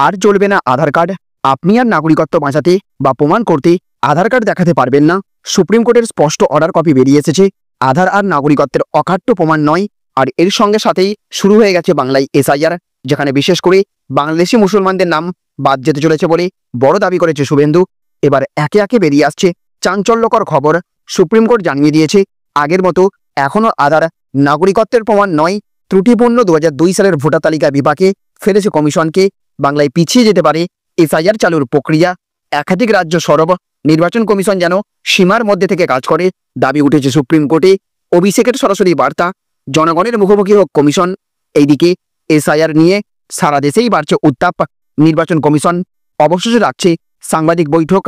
আর চলবে না আধার কার্ড। আপনি আর নাগরিকত্ব বাঁচাতে বা প্রমাণ করতে আধার কার্ড দেখাতে পারবেন না। সুপ্রিম কোর্টের স্পষ্ট অর্ডার কপি বেরিয়ে এসেছে। আধার আর নাগরিকত্বের অকাট্য প্রমাণ নয়। আর এর সঙ্গে সাথেই শুরু হয়ে গেছে বাংলায় এসআইআর, যেখানে বিশেষ করে বাংলাদেশি মুসলমানদের নাম বাদ যেতে চলেছে বলে বড় দাবি করেছে শুভেন্দু। এবার একে একে বেরিয়ে আসছে চাঞ্চল্যকর খবর। সুপ্রিম কোর্ট জানিয়ে দিয়েছে, আগের মতো এখনও আধার নাগরিকত্বের প্রমাণ নয়। ত্রুটিপূর্ণ 2002 সালের ভোটার তালিকা বিভাগে ফেলেছে কমিশনকে। বাংলায় পিছিয়ে যেতে পারে এসআইআর চালুর প্রক্রিয়া। একাধিক রাজ্য সরব, নির্বাচন কমিশন যেন সীমার মধ্যে থেকে কাজ করে, দাবি উঠেছে সুপ্রিম কোর্টে। অভিষেকের সরাসরি বার্তা, জনগণের মুখোমুখি হোক কমিশন। এইদিকে এসআইআর নিয়ে সারা দেশেই বাড়ছে উত্তাপ। নির্বাচন কমিশন অবশেষে রাখছে সাংবাদিক বৈঠক।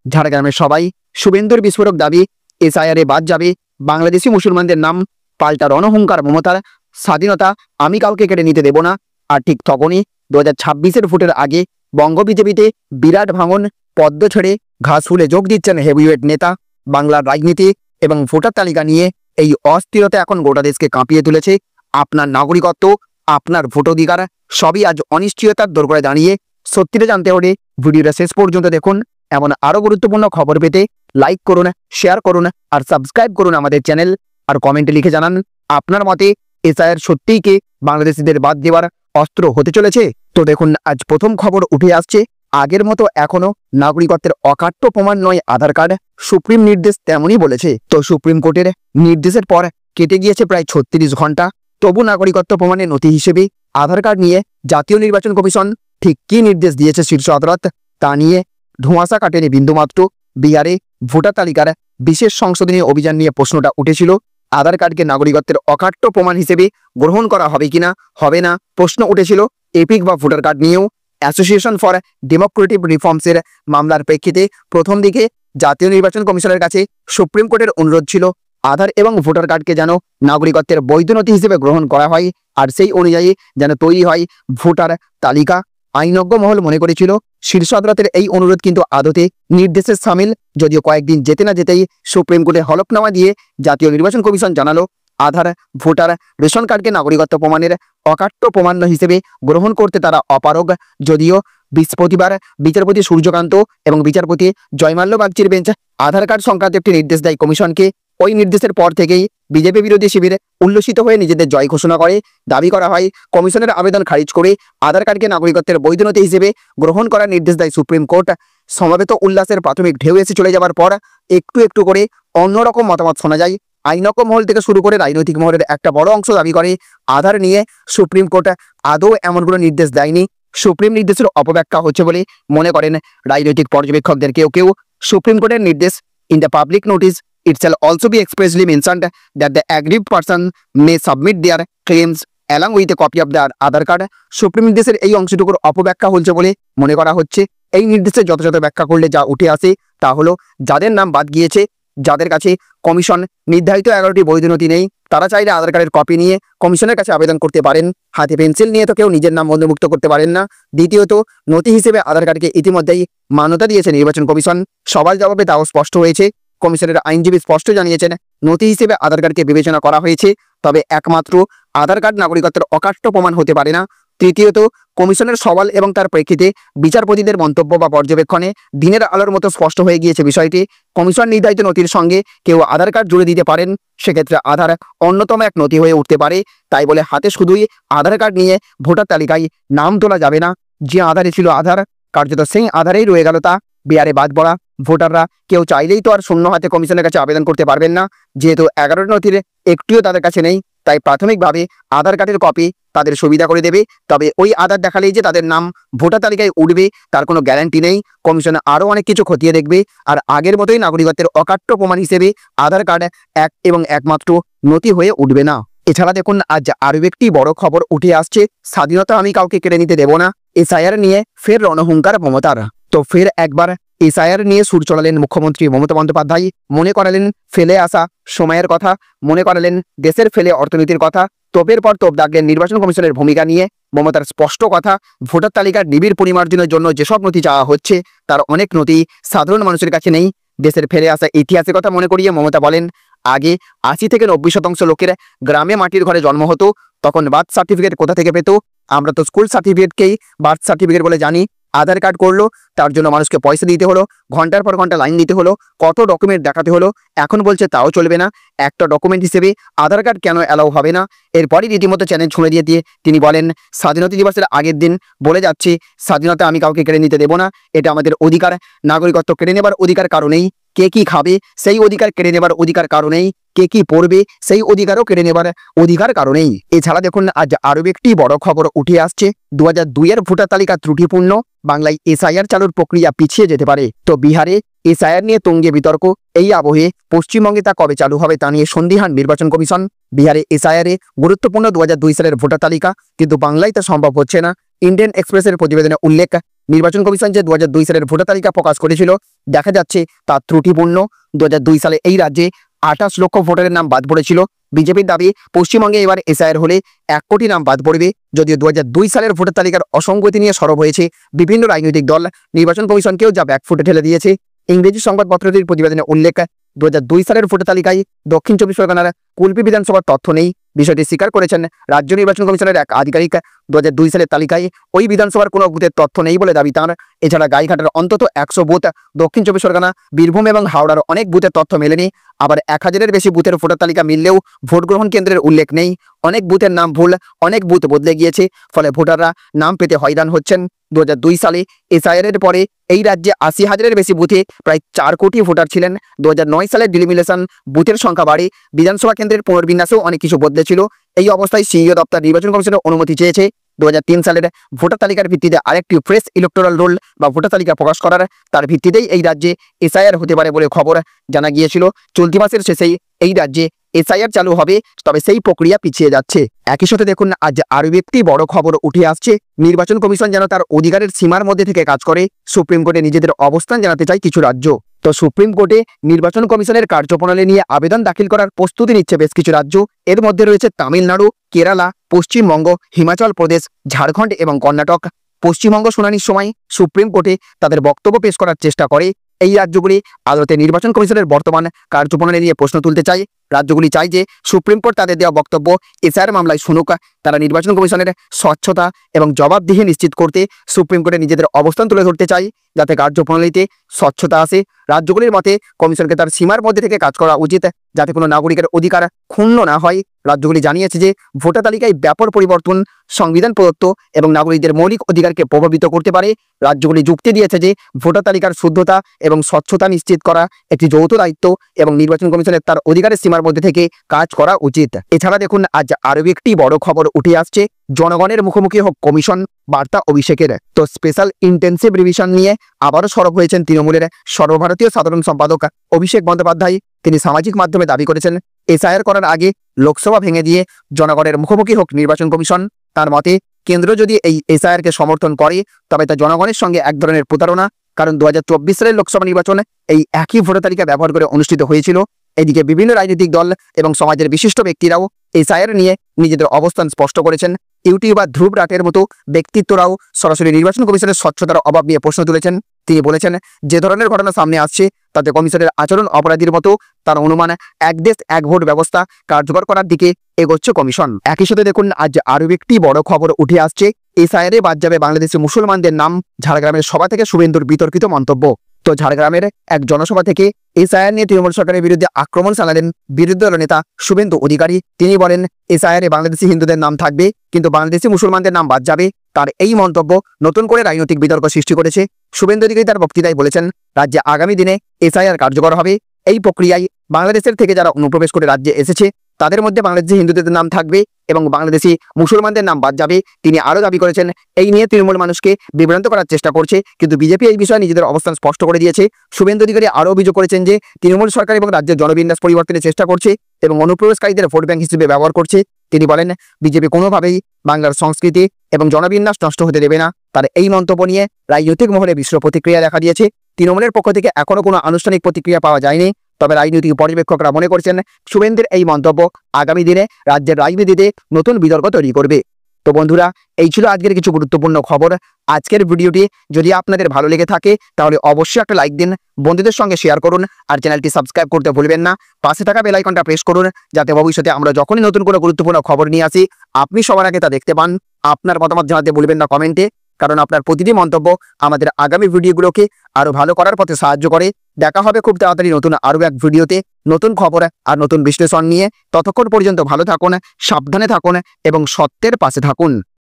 ঝাড়গ্রামের সবাই শুভেন্দুর বিস্ফোরক দাবি, এসআইআরে বাদ যাবে বাংলাদেশি মুসলমানদের নাম। পাল্টা রণহুঙ্কার মমতার, স্বাধীনতা আমি কাউকে কেড়ে নিতে দেব না। আর ঠিক তখনই 2026-এর ভোটের আগে বঙ্গ বিজেপিতে বিরাট ভাঙন। পদ্ম ছেড়ে ঘাস ফুলে যোগ দিচ্ছেন হেভিওয়েট নেতা। বাংলার রাজনীতি এবং ভোটার তালিকা নিয়ে এই অস্থিরতা এখন গোটা দেশকে কাঁপিয়ে তুলেছে। আপনার নাগরিকত্ব, আপনার ভোটাধিকার সবই আজ অনিশ্চয়তার দোরগোড়ায় দাঁড়িয়ে। সত্যিটা জানতে হলে ভিডিওটা শেষ পর্যন্ত দেখুন। এমন আরও গুরুত্বপূর্ণ খবর পেতে লাইক করুন, শেয়ার করুন আর সাবস্ক্রাইব করুন আমাদের চ্যানেল। আর কমেন্টে লিখে জানান আপনার মতে এসআইআর সত্যিই কি বাংলাদেশিদের বাদ দেওয়ার অস্ত্র হতে চলেছে। তো দেখুন, আজ প্রথম খবর উঠে আসছে, আগের মতো এখনো নাগরিকত্বের অকাট্য প্রমাণ নয় আধার কার্ড। সুপ্রিম নির্দেশ তেমনই বলেছে। তো সুপ্রিম কোর্টের নির্দেশের পর কেটে গিয়েছে প্রায় 36 ঘন্টা। তবু নাগরিকত্ব প্রমাণের নথি হিসেবে আধার কার্ড নিয়ে জাতীয় নির্বাচন কমিশন ঠিক কী নির্দেশ দিয়েছে শীর্ষ আদালত, তা নিয়ে ধোঁয়াশা কাটেনি বিন্দুমাত্র। বিহারে ভোটার তালিকার বিশেষ সংশোধনী অভিযান নিয়ে প্রশ্নটা উঠেছিল, আধার কার্ডকে নাগরিকত্বের অকাট্য প্রমাণ হিসেবে গ্রহণ করা হবে কিনা, হবে না। প্রশ্ন উঠেছিল এপিক বা ভোটার কার্ড নিয়েও। অ্যাসোসিয়েশন ফর ডেমোক্রেটিক রিফর্মসের মামলার প্রেক্ষিতে প্রথম দিকে জাতীয় নির্বাচন কমিশনের কাছে সুপ্রিম কোর্টের অনুরোধ ছিল আধার এবং ভোটার কার্ডকে যেন নাগরিকত্বের বৈধ নথি হিসেবে গ্রহণ করা হয়, আর সেই অনুযায়ী যেন তৈরি হয় ভোটার তালিকা। আইনজ্ঞ মহল মনে করেছিল শীর্ষ আদালতের এই অনুরোধ কিন্তু আদতে নির্দেশের সামিল। যদিও কয়েকদিন যেতে না যেতেই সুপ্রিম কোর্টে হলফনামা দিয়ে জাতীয় নির্বাচন কমিশন জানালো আধার, ভোটার, রেশন কার্ডকে নাগরিকত্ব প্রমাণের অকাট্য প্রমাণ হিসেবে গ্রহণ করতে তারা অপারগ। যদিও বৃহস্পতিবার বিচারপতি সূর্যকান্ত এবং বিচারপতি জয়মাল্য বাগচির বেঞ্চ আধার কার্ড সংক্রান্ত একটি নির্দেশ দেয় কমিশনকে। ওই নির্দেশের পর থেকেই বিজেপি বিরোধী শিবিরে উল্লসিত হয়ে নিজেদের জয় ঘোষণা করে। দাবি করা হয় কমিশনের আবেদন খারিজ করে আধার কার্ডকে নাগরিকত্বের বৈধ নথি হিসেবে গ্রহণ করার নির্দেশ দেয় সুপ্রিম কোর্ট। সমবেত উল্লাসের প্রাথমিক ঢেউ এসে চলে যাবার পর একটু একটু করে অন্যরকম মতামত শোনা যায়। আইনজ্ঞ মহল থেকে শুরু করে রাজনৈতিক মহলের একটা বড় অংশ দাবি করে আধার নিয়ে সুপ্রিম কোর্ট আদৌ এমন কোনো নির্দেশ দেয়নি। সুপ্রিম নির্দেশের অপব্যাখ্যা হচ্ছে বলে মনে করেন রাজনৈতিক পর্যবেক্ষকদের কেউ কেউ। সুপ্রিম কোর্টের নির্দেশ, in the public notice it shall also be expressly mentioned that the aggrieved person may submit their claims along with a copy of their Aadhaar card. Supreme নির্দেশের এই অংশটুকুর অপব্যাখ্যা হচ্ছে বলে মনে করা হচ্ছে। এই নির্দেশে যথাযথ ব্যাখ্যা করলে যা উঠে আসে তা হলো যাদের নাম বাদ গিয়েছে, যাদের কাছে কমিশন নির্ধারিত 11টি বৈধ নথি নেই, তারা চাইলে আধার কার্ডের কপি নিয়ে কমিশনের কাছে আবেদন করতে পারেন। হাতে পেন্সিল নিয়ে তো কেউ নিজের নাম বন্ধুমুক্ত করতে পারেন না। দ্বিতীয়ত, নথি হিসেবে আধার কার্ডকে ইতিমধ্যেই মান্যতা দিয়েছে নির্বাচন কমিশন। সবার জবাবে তাও স্পষ্ট হয়েছে। কমিশনের আইনজীবী স্পষ্ট জানিয়েছেন নথি হিসেবে আধার কার্ডকে বিবেচনা করা হয়েছে, তবে একমাত্র আধার কার্ড নাগরিকত্বের অকাট্য প্রমাণ হতে পারে না। তৃতীয়ত, কমিশনের সওয়াল এবং তার প্রেক্ষিতে বিচারপতিদের মন্তব্য বা পর্যবেক্ষণে দিনের আলোর মতো স্পষ্ট হয়ে গিয়েছে বিষয়টি। কমিশন নির্ধারিত নথির সঙ্গে কেউ আধার কার্ড জুড়ে দিতে পারেন, সেক্ষেত্রে আধার অন্যতম এক নথি হয়ে উঠতে পারে। তাই বলে হাতে শুধুই আধার কার্ড নিয়ে ভোটার তালিকায় নাম তোলা যাবে না। যে আধারে ছিল আধার, কার্যত সেই আধারেই রয়ে গেল তা। বিহারে বাদ পড়া ভোটাররা কেউ চাইলেই তো আর শূন্য হাতে কমিশনের কাছে আবেদন করতে পারবেন না। যেহেতু 11টি নথির একটিও তাদের কাছে নেই, তাই প্রাথমিকভাবে আধার কার্ডের কপি তাদের সুবিধা করে দেবে। তবে ওই আধার দেখালেই যে তাদের নাম ভোটার তালিকায় উঠবে তার কোনো গ্যারান্টি নেই। কমিশন আরও অনেক কিছু খতিয়ে দেখবে। আর আগের মতোই নাগরিকত্বের অকাট্য প্রমাণ হিসেবে আধার কার্ড এক এবং একমাত্র নথি হয়ে উঠবে না। এছাড়া দেখুন, আজ আরও একটি বড় খবর উঠে আসছে, স্বাধীনতা আমি কাউকে কেড়ে নিতে দেব না। এসআইআর নিয়ে ফের রণহুঙ্কার মমতার। তো ফের একবার এসআইআর নিয়ে সুর চড়ালেন মুখ্যমন্ত্রী মমতা বন্দ্যোপাধ্যায়। মনে করালেন ফেলে আসা সময়ের কথা, মনে করালেন দেশের ফেলে অর্থনীতির কথা। তোপের পর তোপ দাগলেন নির্বাচন কমিশনের ভূমিকা নিয়ে। মমতার স্পষ্ট কথা, ভোটার তালিকার নিবিড় পরিমার্জনের জন্য যেসব নথি চাওয়া হচ্ছে তার অনেক নথি সাধারণ মানুষের কাছে নেই। দেশের ফেলে আসা ইতিহাসের কথা মনে করিয়ে মমতা বলেন, আগে 80 থেকে 90% লোকের গ্রামে মাটির ঘরে জন্ম হতো, তখন বার্থ সার্টিফিকেট কোথা থেকে পেত? আমরা তো স্কুল সার্টিফিকেটকেই বার্থ সার্টিফিকেট বলে জানি। আধার কার্ড করলো, তার জন্য মানুষকে পয়সা দিতে হলো, ঘন্টার পর ঘন্টা লাইন দিতে হলো, কত ডকুমেন্ট দেখাতে হলো। এখন বলছে তাও চলবে না, একটা ডকুমেন্ট হিসেবে আধার কার্ড কেন অ্যালাউ হবে না। এরপরই রীতিমতো চ্যালেঞ্জ ছুঁড়ে দিয়ে তিনি বলেন, স্বাধীনতা দিবসের আগের দিন বলে যাচ্ছি স্বাধীনতা আমি কাউকে কেড়ে নিতে দেবো না, এটা আমাদের অধিকার। নাগরিকত্ব কেড়ে নেবার অধিকার কারণেই, কে কি খাবে সেই অধিকার কেড়ে নেবার অধিকার কারণেই, কে কি পড়বে সেই অধিকারও কেড়ে নেবার অধিকার কারণেই। এছাড়া দেখুন আজ আরও একটি বড় খবর উঠে আসছে। 2002-এর ভোটার তালিকা ত্রুটিপূর্ণ, বাংলায় এসআইআর চালুর প্রক্রিয়া পিছিয়ে যেতে পারে। তো বিহারে এসআইআর নিয়ে তুঙ্গে বিতর্ক, এই আবহে পশ্চিমবঙ্গে তা কবে চালু হবে তা নিয়ে সন্দিহান নির্বাচন কমিশন। বিহারে এসআইআরে গুরুত্বপূর্ণ 2002 সালের ভোটার তালিকা, কিন্তু বাংলায় তা সম্ভব হচ্ছে না। ইন্ডিয়ান এক্সপ্রেসের প্রতিবেদনে উল্লেখ, নির্বাচন কমিশন যে 2002 সালের ভোটার তালিকা প্রকাশ করেছিল দেখা যাচ্ছে তা ত্রুটিপূর্ণ। 2002 সালে এই রাজ্যে 28 লক্ষ ভোটারের নাম বাদ পড়েছিল। বিজেপির দাবি পশ্চিমবঙ্গে এবার এসআইআর হলে 1 কোটি নাম বাদ পড়বে। যদিও 2002 সালের ভোটার তালিকার অসঙ্গতি নিয়ে সরব হয়েছে বিভিন্ন রাজনৈতিক দল, নির্বাচন কমিশনকেও যা ব্যাকফুটে ঠেলে দিয়েছে। ইংরেজি সংবাদপত্রটির প্রতিবেদনে উল্লেখ, 2002 সালের ভোটার তালিকায় দক্ষিণ 24 পরগনার কুলপি বিধানসভার তথ্য নেই। বিষয়টি স্বীকার করেছেন রাজ্য নির্বাচন কমিশনের এক আধিকারিক। 2002 সালের তালিকায় ওই বিধানসভার কোনো বুথের তথ্য নেই বলে দাবি তাঁর। এছাড়া গাইঘাটের অন্তত 100 বুথ, দক্ষিণ 24 পরগনা, বীরভূম এবং হাওড়ার অনেক বুথের তথ্য মেলেনি। আবার 1000-এর বেশি বুথের ভোটার তালিকা মিললেও ভোট গ্রহণ কেন্দ্রের উল্লেখ নেই। অনেক বুথের নাম ভুল, অনেক বুথ বদলে গিয়েছে, ফলে ভোটাররা নাম পেতে হয়রান হচ্ছেন। 2002 সালে এসআইআর-এর পরে এই রাজ্যে 80,000-এর বেশি বুথে প্রায় 4 কোটি ভোটার ছিলেন। 2009 সালের ডিলিমিনেশন বুথের সংখ্যা বাড়ে, বিধানসভা কেন্দ্রের পুনর্বিন্যাসেও অনেক কিছু বদলেছিল। এই অবস্থায় সিইও দপ্তর নির্বাচন কমিশনের অনুমতি চেয়েছে 2003 সালের ভোটার তালিকার ভিত্তিতে আরেকটি ফ্রেশ ইলেকটোরাল রোল বা ভোটার তালিকা প্রকাশ করার, তার ভিত্তিতেই এই রাজ্যে এসআইআর হতে পারে বলে খবর জানা গিয়েছিল। চলতি মাসের শেষেই এই রাজ্যে এসআইআর চালু হবে, তবে সেই প্রক্রিয়া পিছিয়ে যাচ্ছে। একই সাথে দেখুন আজ আরও একটি বড় খবর উঠে আসছে। নির্বাচন কমিশন যেন তার অধিকারের সীমার মধ্যে থেকে কাজ করে, সুপ্রিম কোর্টে নিজেদের অবস্থান জানাতে চায় কিছু রাজ্য। তো সুপ্রিম কোর্টে নির্বাচন কমিশনের কার্যপ্রণালী নিয়ে আবেদন দাখিল করার প্রস্তুতি নিচ্ছে বেশ কিছু রাজ্য। এর মধ্যে রয়েছে তামিলনাড়ু, কেরালা, পশ্চিমবঙ্গ, হিমাচল প্রদেশ, ঝাড়খণ্ড এবং কর্ণাটক। পশ্চিমবঙ্গ শুনানির সময় সুপ্রিম কোর্টে তাদের বক্তব্য পেশ করার চেষ্টা করে এই রাজ্যগুলি। আদালতে নির্বাচন কমিশনের বর্তমান কার্যপ্রণালী নিয়ে প্রশ্ন তুলতে চায়। রাজ্যগুলি চায় যে সুপ্রিম কোর্ট তাদের দেওয়া বক্তব্য এসআইআর মামলায় শুনুক। তারা নির্বাচন কমিশনের স্বচ্ছতা এবং জবাবদিহি নিশ্চিত করতে সুপ্রিম কোর্টে নিজেদের অবস্থান তুলে ধরতে চায়, যাতে কার্যপ্রণালীতে স্বচ্ছতা আসে। রাজ্যগুলির মতে কমিশনকে তার সীমার মধ্যে থেকে কাজ করা উচিত, যাতে কোনো নাগরিকের অধিকার ক্ষুণ্ণ না হয়। রাজ্যগুলি জানিয়েছে যে ভোটার তালিকায় ব্যাপক পরিবর্তন সংবিধান প্রদত্ত এবং নাগরিকদের মৌলিক অধিকারকে প্রভাবিত করতে পারে। রাজ্যগুলি যুক্তি দিয়েছে যে ভোটার তালিকার শুদ্ধতা এবং স্বচ্ছতা নিশ্চিত করা একটি যৌথ দায়িত্ব এবং নির্বাচন কমিশনের তার অধিকারের সীমার মধ্যে থেকে কাজ করা উচিত। এছাড়া দেখুন আজ আরও একটি বড় খবর উঠে আসছে। জনগণের মুখোমুখি হোক কমিশন, বার্তা অভিষেকের। তো স্পেশাল ইন্টেন্সিভ রিভিশন নিয়ে আবারও সরব হয়েছেন তৃণমূলের সর্বভারতীয় সাধারণ সম্পাদক অভিষেক বন্দ্যোপাধ্যায়। তিনি সামাজিক মাধ্যমে দাবি করেছেন এসআইআর করার আগে লোকসভা ভেঙে দিয়ে জনগণের মুখোমুখি হোক নির্বাচন কমিশন। তার মতে কেন্দ্র যদি এই এসআইআরকে সমর্থন করে তবে তা জনগণের সঙ্গে এক ধরনের প্রতারণা, কারণ 2024 সালের লোকসভা নির্বাচন এই একই ভোটার তালিকা ব্যবহার করে অনুষ্ঠিত হয়েছিল। এদিকে বিভিন্ন রাজনৈতিক দল এবং সমাজের বিশিষ্ট ব্যক্তিরাও এসআইআর নিয়ে নিজেদের অবস্থান স্পষ্ট করেছেন। ইউটিউবার ধ্রুব রাটের মতো ব্যক্তিত্বরাও সরাসরি নির্বাচন কমিশনের স্বচ্ছতার অভাব নিয়ে প্রশ্ন তুলেছেন। তিনি বলেছেন, যে ধরনের ঘটনা সামনে আসছে তাতে কমিশনের আচরণ অপরাধীর মতো। তার অনুমান এক দেশ এক ভোট ব্যবস্থা কার্যকর করার দিকে এগোচ্ছে কমিশন। একই সাথে দেখুন আজ আরও একটি বড় খবর উঠে আসছে। এসআইআরে বাদ যাবে বাংলাদেশি মুসলমানদের নাম। ঝাড়গ্রামের সভা থেকে শুভেন্দুর বিতর্কিত মন্তব্য। তো ঝাড়গ্রামের এক জনসভা থেকে এসআইআর নিয়ে তৃণমূল সরকারের বিরুদ্ধে আক্রমণ চালালেন বিরোধী দল নেতা শুভেন্দু অধিকারী। তিনি বলেন এসআইআরে বাংলাদেশি হিন্দুদের নাম থাকবে, কিন্তু বাংলাদেশি মুসলমানদের নাম বাদ যাবে। তার এই মন্তব্য নতুন করে রাজনৈতিক বিতর্ক সৃষ্টি করেছে। শুভেন্দু অধিকারী তার বক্তৃতায় বলেছেন, রাজ্যে আগামী দিনে এসআইআর কার্যকর হবে। এই প্রক্রিয়ায় বাংলাদেশের থেকে যারা অনুপ্রবেশ করে রাজ্যে এসেছে তাদের মধ্যে বাংলাদেশি হিন্দুদের নাম থাকবে এবং বাংলাদেশি মুসলমানদের নাম বাদ যাবে। তিনি আরও দাবি করেছেন, এই নিয়ে তৃণমূল মানুষকে বিভ্রান্ত করার চেষ্টা করছে, কিন্তু বিজেপি এই বিষয়ে নিজেদের অবস্থান স্পষ্ট করে দিয়েছে। শুভেন্দু অধিকারী আরও অভিযোগ করেছেন যে তৃণমূল সরকার এবং রাজ্যের জনবিন্যাস পরিবর্তনের চেষ্টা করছে এবং অনুপ্রবেশকারীদের ভোট ব্যাংক হিসেবে ব্যবহার করছে। তিনি বলেন, বিজেপি কোনোভাবেই বাংলার সংস্কৃতি এবং জনবিন্যাস নষ্ট হতে দেবে না। তার এই মন্তব্য নিয়ে রাজনৈতিক মহলে মিশ্র প্রতিক্রিয়া দেখা দিয়েছে। তৃণমূলের পক্ষ থেকে এখনো কোনো আনুষ্ঠানিক প্রতিক্রিয়া পাওয়া যায়নি, তবে রাজনৈতিক পর্যবেক্ষকরা মনে করছেন শুভেন্দুর এই মন্তব্য আগামী দিনে রাজ্যের রাজনীতিতে নতুন বিতর্ক তৈরি করবে। তো বন্ধুরা, এই ছিল আজকের কিছু গুরুত্বপূর্ণ খবর। আজকের ভিডিওটি যদি আপনাদের ভালো লেগে থাকে তাহলে অবশ্যই একটা লাইক দিন, বন্ধুদের সঙ্গে শেয়ার করুন আর চ্যানেলটি সাবস্ক্রাইব করতে ভুলবেন না। পাশে থাকা বেল আইকনটা প্রেস করুন, যাতে ভবিষ্যতে আমরা যখনই নতুন কোনো গুরুত্বপূর্ণ খবর নিয়ে আসি আপনি সবার আগে তা দেখতে পান। আপনার মতামত জানাতে ভুলবেন না কমেন্টে, কারণ আপনার প্রতিটি মন্তব্য আমাদের আগামী ভিডিওগুলোকে আরো ভালো করার পথে সাহায্য করে। দেখা হবে খুব তাড়াতাড়ি নতুন আরো এক ভিডিওতে, নতুন খবর আর নতুন বিশ্লেষণ নিয়ে। ততক্ষণ পর্যন্ত ভালো থাকুন, সাবধানে থাকুন এবং সত্যের পাশে থাকুন।